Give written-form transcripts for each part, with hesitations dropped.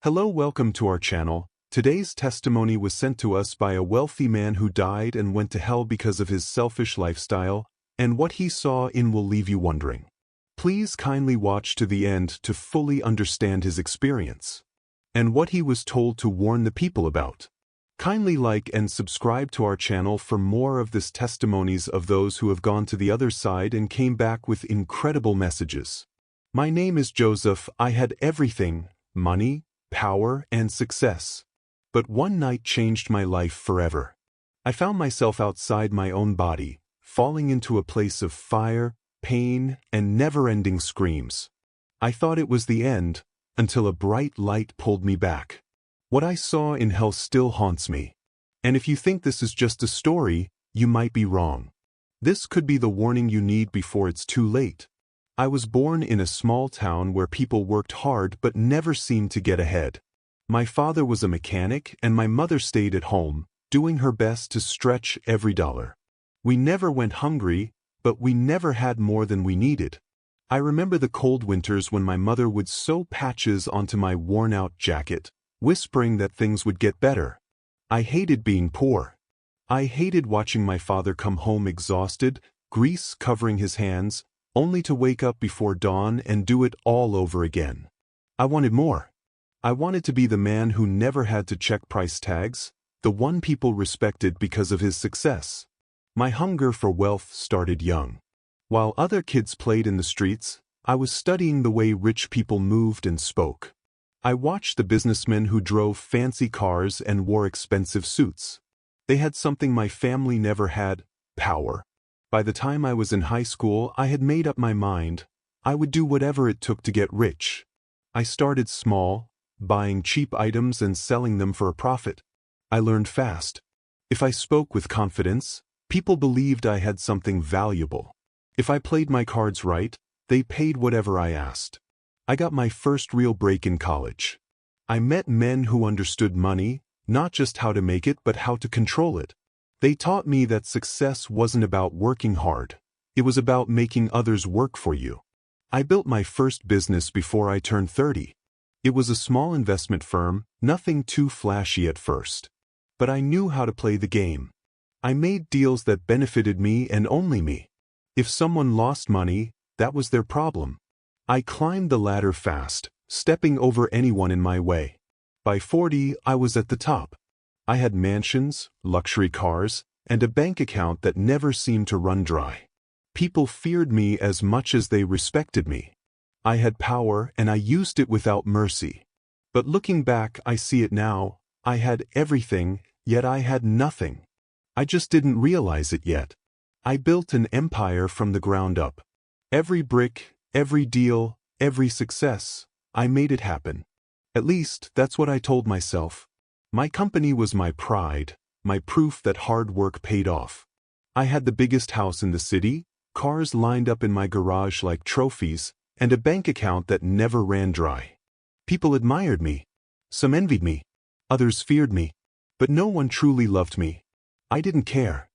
Hello, welcome to our channel. Today's testimony was sent to us by a wealthy man who died and went to hell because of his selfish lifestyle, and what he saw in will leave you wondering. Please kindly watch to the end to fully understand his experience and what he was told to warn the people about. Kindly like and subscribe to our channel for more of this testimonies of those who have gone to the other side and came back with incredible messages. My name is Joseph. I had everything, money, power, and success. But one night changed my life forever. I found myself outside my own body, falling into a place of fire, pain, and never-ending screams. I thought it was the end, until a bright light pulled me back. What I saw in hell still haunts me. And if you think this is just a story, you might be wrong. This could be the warning you need before it's too late. I was born in a small town where people worked hard but never seemed to get ahead. My father was a mechanic and my mother stayed at home, doing her best to stretch every dollar. We never went hungry, but we never had more than we needed. I remember the cold winters when my mother would sew patches onto my worn-out jacket, whispering that things would get better. I hated being poor. I hated watching my father come home exhausted, grease covering his hands, only to wake up before dawn and do it all over again. I wanted more. I wanted to be the man who never had to check price tags, the one people respected because of his success. My hunger for wealth started young. While other kids played in the streets, I was studying the way rich people moved and spoke. I watched the businessmen who drove fancy cars and wore expensive suits. They had something my family never had: power. By the time I was in high school, I had made up my mind. I would do whatever it took to get rich. I started small, buying cheap items and selling them for a profit. I learned fast. If I spoke with confidence, people believed I had something valuable. If I played my cards right, they paid whatever I asked. I got my first real break in college. I met men who understood money, not just how to make it but how to control it. They taught me that success wasn't about working hard. It was about making others work for you. I built my first business before I turned 30. It was a small investment firm, nothing too flashy at first. But I knew how to play the game. I made deals that benefited me and only me. If someone lost money, that was their problem. I climbed the ladder fast, stepping over anyone in my way. By 40, I was at the top. I had mansions, luxury cars, and a bank account that never seemed to run dry. People feared me as much as they respected me. I had power and I used it without mercy. But looking back, I see it now. I had everything, yet I had nothing. I just didn't realize it yet. I built an empire from the ground up. Every brick, every deal, every success, I made it happen. At least, that's what I told myself. My company was my pride, my proof that hard work paid off. I had the biggest house in the city, cars lined up in my garage like trophies, and a bank account that never ran dry. People admired me. Some envied me. Others feared me. But no one truly loved me. I didn't care.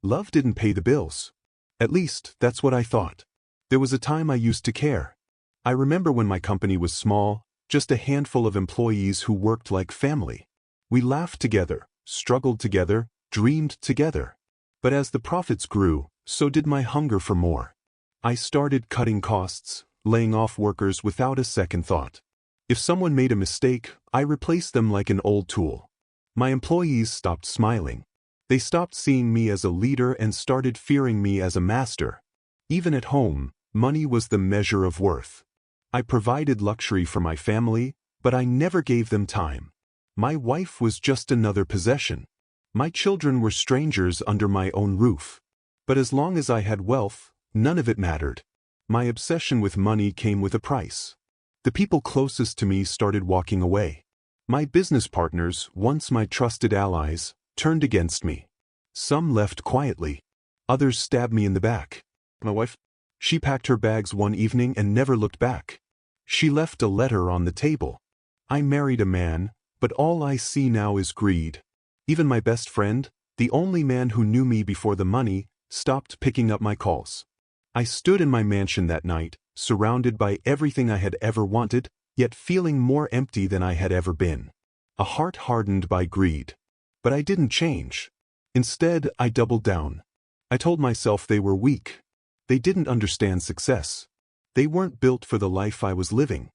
Love didn't pay the bills. At least, that's what I thought. There was a time I used to care. I remember when my company was small, just a handful of employees who worked like family. We laughed together, struggled together, dreamed together. But as the profits grew, so did my hunger for more. I started cutting costs, laying off workers without a second thought. If someone made a mistake, I replaced them like an old tool. My employees stopped smiling. They stopped seeing me as a leader and started fearing me as a master. Even at home, money was the measure of worth. I provided luxury for my family, but I never gave them time. My wife was just another possession. My children were strangers under my own roof. But as long as I had wealth, none of it mattered. My obsession with money came with a price. The people closest to me started walking away. My business partners, once my trusted allies, turned against me. Some left quietly. Others stabbed me in the back. My wife, she packed her bags one evening and never looked back. She left a letter on the table. I married a man, but all I see now is greed. Even my best friend, the only man who knew me before the money, stopped picking up my calls. I stood in my mansion that night, surrounded by everything I had ever wanted, yet feeling more empty than I had ever been. A heart hardened by greed. But I didn't change. Instead, I doubled down. I told myself they were weak. They didn't understand success. They weren't built for the life I was living.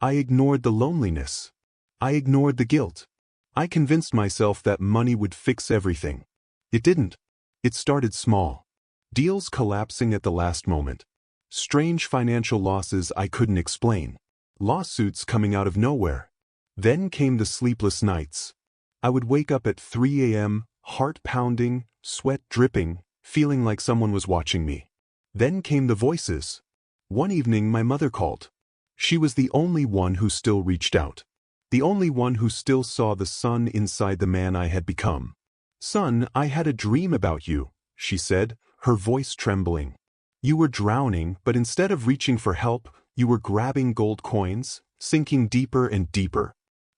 I ignored the loneliness. I ignored the guilt. I convinced myself that money would fix everything. It didn't. It started small. Deals collapsing at the last moment. Strange financial losses I couldn't explain. Lawsuits coming out of nowhere. Then came the sleepless nights. I would wake up at 3 a.m., heart pounding, sweat dripping, feeling like someone was watching me. Then came the voices. One evening my mother called. She was the only one who still reached out. The only one who still saw the sun inside the man I had become. "Son, I had a dream about you," she said, her voice trembling. "You were drowning, but instead of reaching for help, you were grabbing gold coins, sinking deeper and deeper.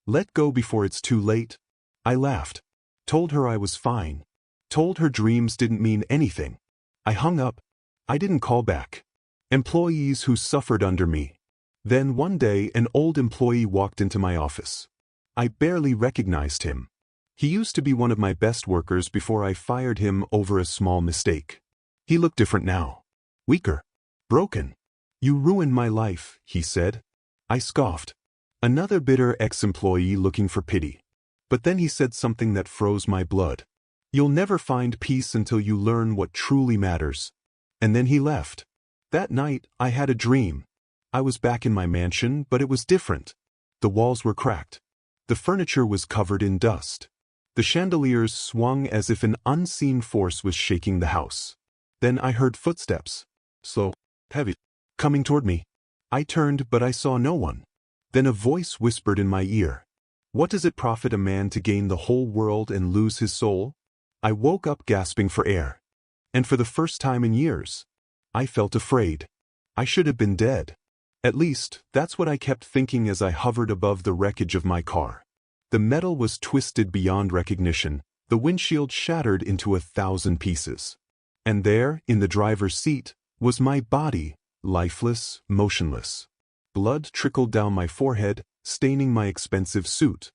Let go before it's too late." I laughed. Told her I was fine. Told her dreams didn't mean anything. I hung up. I didn't call back. Employees who suffered under me. Then one day an old employee walked into my office. I barely recognized him. He used to be one of my best workers before I fired him over a small mistake. He looked different now. Weaker. Broken. "You ruined my life," he said. I scoffed. Another bitter ex-employee looking for pity. But then he said something that froze my blood. "You'll never find peace until you learn what truly matters." And then he left. That night, I had a dream. I was back in my mansion, but it was different. The walls were cracked. The furniture was covered in dust. The chandeliers swung as if an unseen force was shaking the house. Then I heard footsteps. Slow, heavy, coming toward me. I turned, but I saw no one. Then a voice whispered in my ear. "What does it profit a man to gain the whole world and lose his soul?" I woke up gasping for air. And for the first time in years, I felt afraid. I should have been dead. At least, that's what I kept thinking as I hovered above the wreckage of my car. The metal was twisted beyond recognition, the windshield shattered into 1,000 pieces. And there, in the driver's seat, was my body, lifeless, motionless. Blood trickled down my forehead, staining my expensive suit.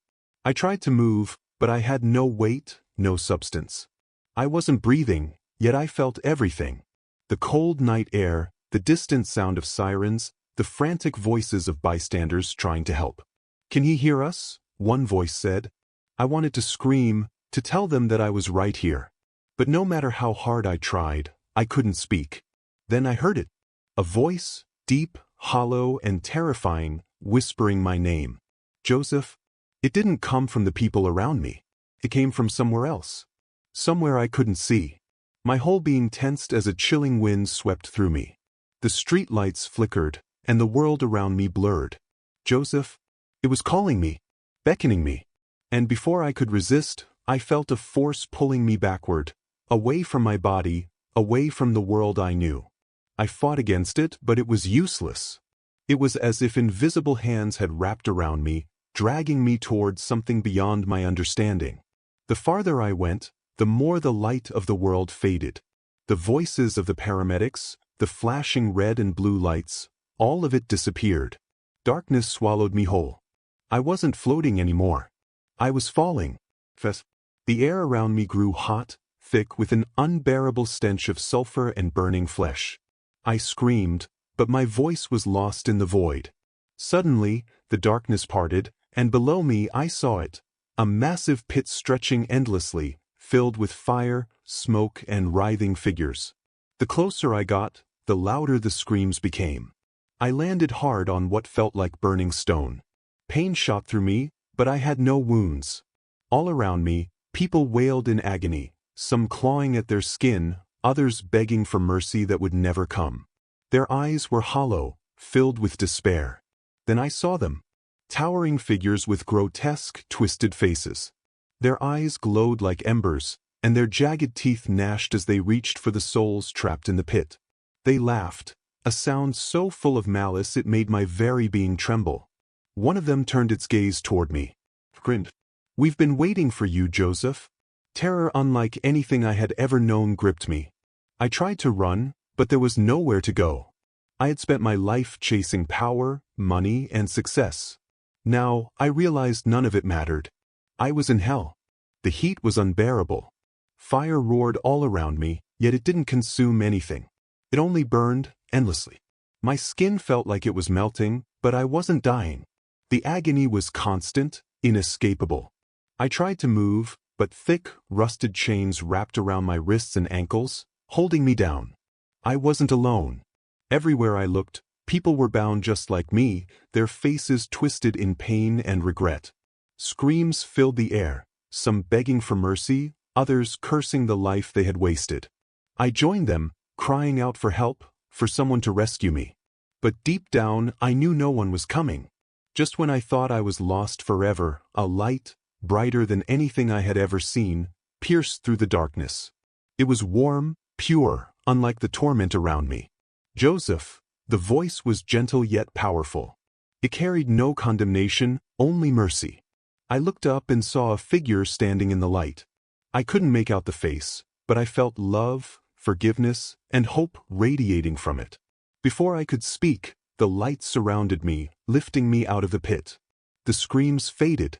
I tried to move, but I had no weight, no substance. I wasn't breathing, yet I felt everything. The cold night air, the distant sound of sirens, the frantic voices of bystanders trying to help. "Can he hear us?" one voice said. I wanted to scream, to tell them that I was right here. But no matter how hard I tried, I couldn't speak. Then I heard it. A voice, deep, hollow, and terrifying, whispering my name. "Joseph." It didn't come from the people around me. It came from somewhere else. Somewhere I couldn't see. My whole being tensed as a chilling wind swept through me. The street lights flickered, and the world around me blurred. "Joseph." It was calling me, beckoning me. And before I could resist, I felt a force pulling me backward, away from my body, away from the world I knew. I fought against it, but it was useless. It was as if invisible hands had wrapped around me, dragging me towards something beyond my understanding. The farther I went, the more the light of the world faded. The voices of the paramedics, the flashing red and blue lights, all of it disappeared. Darkness swallowed me whole. I wasn't floating anymore. I was falling. The air around me grew hot, thick with an unbearable stench of sulfur and burning flesh. I screamed, but my voice was lost in the void. Suddenly, the darkness parted, and below me I saw it, a massive pit stretching endlessly, filled with fire, smoke, and writhing figures. The closer I got, the louder the screams became. I landed hard on what felt like burning stone. Pain shot through me, but I had no wounds. All around me, people wailed in agony, some clawing at their skin, others begging for mercy that would never come. Their eyes were hollow, filled with despair. Then I saw them. Towering figures with grotesque, twisted faces. Their eyes glowed like embers, and their jagged teeth gnashed as they reached for the souls trapped in the pit. They laughed, a sound so full of malice it made my very being tremble. One of them turned its gaze toward me. Grinned. "We've been waiting for you, Joseph." Terror unlike anything I had ever known gripped me. I tried to run, but there was nowhere to go. I had spent my life chasing power, money, and success. Now, I realized none of it mattered. I was in hell. The heat was unbearable. Fire roared all around me, yet it didn't consume anything. It only burned endlessly. My skin felt like it was melting, but I wasn't dying. The agony was constant, inescapable. I tried to move, but thick, rusted chains wrapped around my wrists and ankles, holding me down. I wasn't alone. Everywhere I looked, people were bound just like me, their faces twisted in pain and regret. Screams filled the air, some begging for mercy, others cursing the life they had wasted. I joined them, crying out for help, for someone to rescue me. But deep down, I knew no one was coming. Just when I thought I was lost forever, a light, brighter than anything I had ever seen, pierced through the darkness. It was warm, pure, unlike the torment around me. Joseph, the voice was gentle yet powerful. It carried no condemnation, only mercy. I looked up and saw a figure standing in the light. I couldn't make out the face, but I felt love, forgiveness, and hope radiating from it. Before I could speak, the light surrounded me, lifting me out of the pit. The screams faded.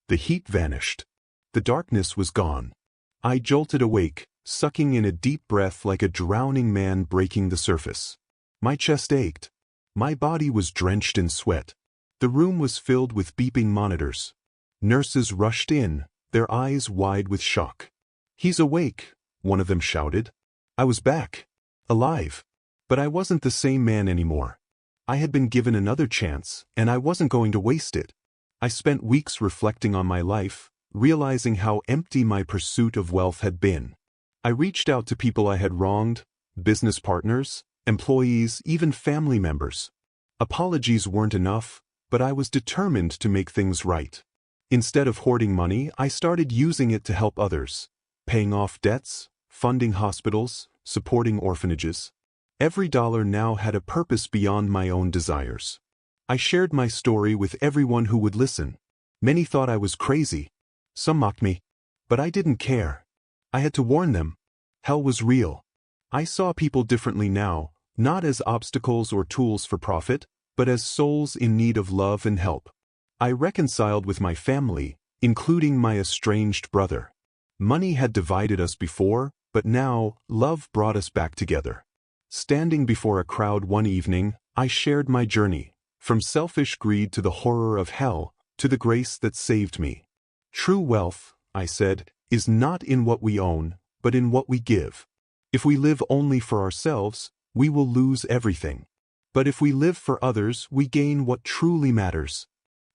The heat vanished. The darkness was gone. I jolted awake, sucking in a deep breath like a drowning man breaking the surface. My chest ached. My body was drenched in sweat. The room was filled with beeping monitors. Nurses rushed in, their eyes wide with shock. "He's awake," one of them shouted. I was back, alive. But I wasn't the same man anymore. I had been given another chance, and I wasn't going to waste it. I spent weeks reflecting on my life, realizing how empty my pursuit of wealth had been. I reached out to people I had wronged, business partners, employees, even family members. Apologies weren't enough, but I was determined to make things right. Instead of hoarding money, I started using it to help others, paying off debts, funding hospitals, supporting orphanages. Every dollar now had a purpose beyond my own desires. I shared my story with everyone who would listen. Many thought I was crazy. Some mocked me. But I didn't care. I had to warn them. Hell was real. I saw people differently now, not as obstacles or tools for profit, but as souls in need of love and help. I reconciled with my family, including my estranged brother. Money had divided us before, but now love brought us back together. Standing before a crowd one evening, I shared my journey, from selfish greed to the horror of hell, to the grace that saved me. True wealth, I said, is not in what we own, but in what we give. If we live only for ourselves, we will lose everything. But if we live for others, we gain what truly matters.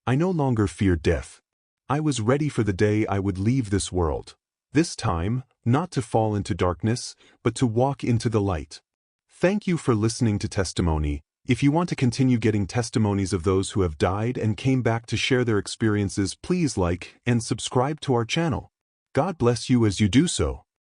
I no longer feared death. I was ready for the day I would leave this world. This time, not to fall into darkness, but to walk into the light. Thank you for listening to Testimony. If you want to continue getting testimonies of those who have died and came back to share their experiences, please like and subscribe to our channel. God bless you as you do so.